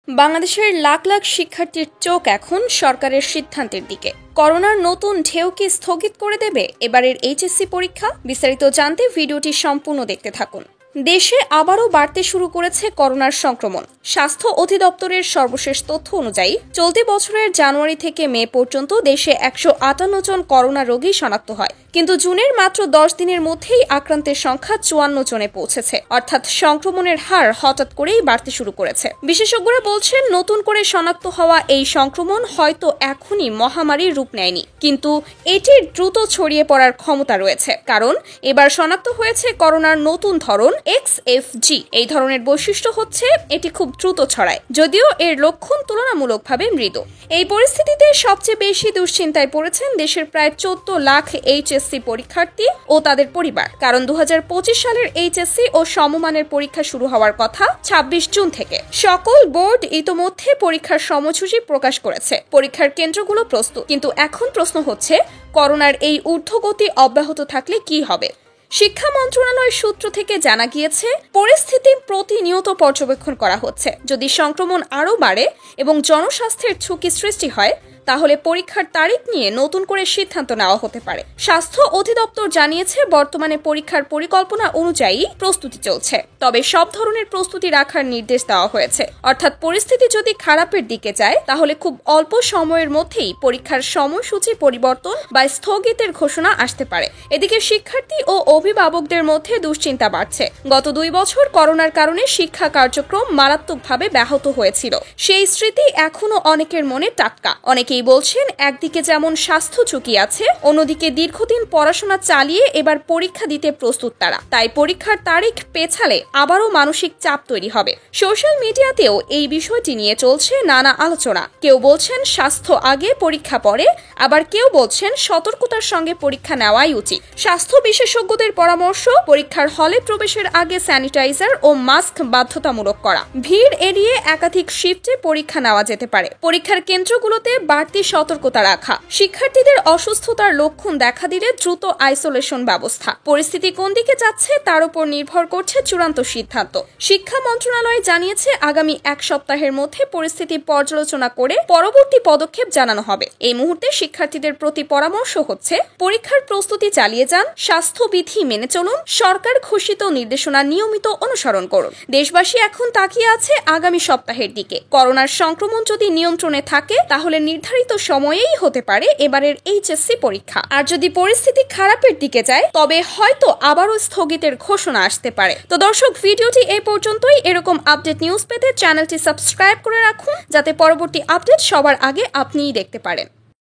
বাংলাদেশের লাখ লাখ শিক্ষার্থীর চোখ এখন সরকারের সিদ্ধান্তের দিকে। করোনার নতুন ঢেউ কি স্থগিত করে দেবে এবারের এইচএসসি পরীক্ষা? বিস্তারিত জানতে ভিডিওটি সম্পূর্ণ দেখতে থাকুন। দেশে আবারও বাড়তে শুরু করেছে করোনার সংক্রমণ। স্বাস্থ্য অধিদপ্তরের সর্বশেষ তথ্য অনুযায়ী চলতি বছরের জানুয়ারি থেকে মে পর্যন্ত দেশে 158 জন করোনা রোগী শনাক্ত হয়, কিন্তু জুনের মাত্র 10 দিনের মধ্যেই আক্রান্তের সংখ্যা 54 জনে পৌঁছেছে, অর্থাৎ সংক্রমণের হার হঠাৎ করেই বাড়তে শুরু করেছে। বিশেষজ্ঞরা বলছেন, নতুন করে শনাক্ত হওয়া এই সংক্রমণ হয়তো এখনই মহামারীর রূপ নেয়নি, কিন্তু এটির দ্রুত ছড়িয়ে পড়ার ক্ষমতা রয়েছে, কারণ এবার শনাক্ত হয়েছে করোনার নতুন ধরন XFG। এই ধরনের বৈশিষ্ট্য হচ্ছে এটি খুব দ্রুত ছড়ায়, যদিও এর লক্ষণ তুলনামূলকভাবে মৃদু। এই পরিস্থিতিতে সবচেয়ে বেশি দুশ্চিন্তায় পড়েছেন দেশের প্রায় 14 লাখ এইচএসসি পরীক্ষার্থী ও তাদের পরিবার, কারণ 2025 সালের এইচএসসি ও সমমানের পরীক্ষা শুরু হওয়ার কথা 26 জুন থেকে। সকল বোর্ড ইতোমধ্যে পরীক্ষার সময়সূচি প্রকাশ করেছে, পরীক্ষার কেন্দ্রগুলো প্রস্তুত, কিন্তু এখন প্রশ্ন হচ্ছে করোনার এই ঊর্ধ্বগতি অব্যাহত থাকলে কি হবে। শিক্ষা মন্ত্রণালয়ের সূত্র থেকে জানা গিয়েছে, পরিস্থিতি প্রতিনিয়ত পর্যবেক্ষণ করা হচ্ছে। যদি সংক্রমণ আরও বাড়ে এবং জনস্বাস্থ্যের ঝুঁকি সৃষ্টি হয়, তাহলে পরীক্ষার তারিখ নিয়ে নতুন করে সিদ্ধান্ত নেওয়া হতে পারে। স্বাস্থ্য অধিদপ্তর জানিয়েছে, বর্তমানে পরীক্ষার পরিকল্পনা অনুযায়ী প্রস্তুতি চলছে, তবে সব ধরনের প্রস্তুতি রাখার নির্দেশ দেওয়া হয়েছে। অর্থাৎ পরিস্থিতি যদি খারাপের দিকে যায়, তাহলে খুব অল্প সময়ের মধ্যেই পরীক্ষার সময়সূচি পরিবর্তন বা স্থগিতের ঘোষণা আসতে পারে। এদিকে শিক্ষার্থী ও অভিভাবকদের মধ্যে দুশ্চিন্তা বাড়ছে। গত 2 বছর করোনার কারণে শিক্ষা কার্যক্রম মারাত্মকভাবে ব্যাহত হয়েছিল, সেই স্মৃতি এখনো অনেকের মনে টাটকা। অনেকেই বলছেন, একদিকে যেমন স্বাস্থ্য ঝুঁকি আছে, অন্যদিকে দীর্ঘদিন পড়াশোনা চালিয়ে এবার পরীক্ষা দিতে প্রস্তুত তারা। তাই পরীক্ষার তারিখ পেছালে আবারও মানসিক চাপ তৈরি হবে। সোশ্যাল মিডিয়াতেও এই বিষয়টি নিয়ে চলছে নানা আলোচনা। কেউ বলছেন স্বাস্থ্য আগে পরীক্ষা পরে, আবার কেউ বলছেন সতর্কতার সঙ্গে পরীক্ষা নেওয়াই উচিত। স্বাস্থ্য বিশেষজ্ঞদের পরামর্শ, পরীক্ষার হলে প্রবেশের আগে স্যানিটাইজার ও মাস্ক বাধ্যতামূলক করা, ভিড় এড়িয়ে একাধিক শিফটে পরীক্ষা নেওয়া যেতে পারে, পরীক্ষার কেন্দ্রগুলোতে বাড়তি সতর্কতা রাখা, শিক্ষার্থীদের অসুস্থতার লক্ষণ দেখা দিলে দ্রুত আইসোলেশন ব্যবস্থা। পরিস্থিতি কোন দিকে যাচ্ছে তার উপর নির্ভর করছে চূড়ান্ত সিদ্ধান্ত। শিক্ষা মন্ত্রণালয় জানিয়েছে, আগামী 1 সপ্তাহের মধ্যে পরিস্থিতি পর্যালোচনা করে পরবর্তী পদক্ষেপ জানানো হবে। এই মুহূর্তে শিক্ষার্থীদের প্রতি পরামর্শ হচ্ছে, পরীক্ষার প্রস্তুতি চালিয়ে যান, স্বাস্থ্যবিধি মেনে চলুন, সরকার ঘোষিত নির্দেশনা নিয়মিত অনুসরণ করুন। দেশবাসী এখন তাকিয়ে আছে আগামী সপ্তাহের দিকে। করোনার সংক্রমণ যদি নিয়ন্ত্রণে থাকে, তাহলে নির্ধারিত সময়েই হতে পারে এবারের এইচএসসি পরীক্ষা। আর যদি পরিস্থিতি খারাপের দিকে যায়, তবে হয়তো আবারও স্থগিতের ঘোষণা আসতে পারে। তো দর্শক, ভিডিওটি এই পর্যন্তই। এরকম আপডেট নিউজ পেতে চ্যানেলটি সাবস্ক্রাইব করে রাখুন, যাতে পরবর্তী আপডেট সবার আগে আপনিই দেখতে পারেন।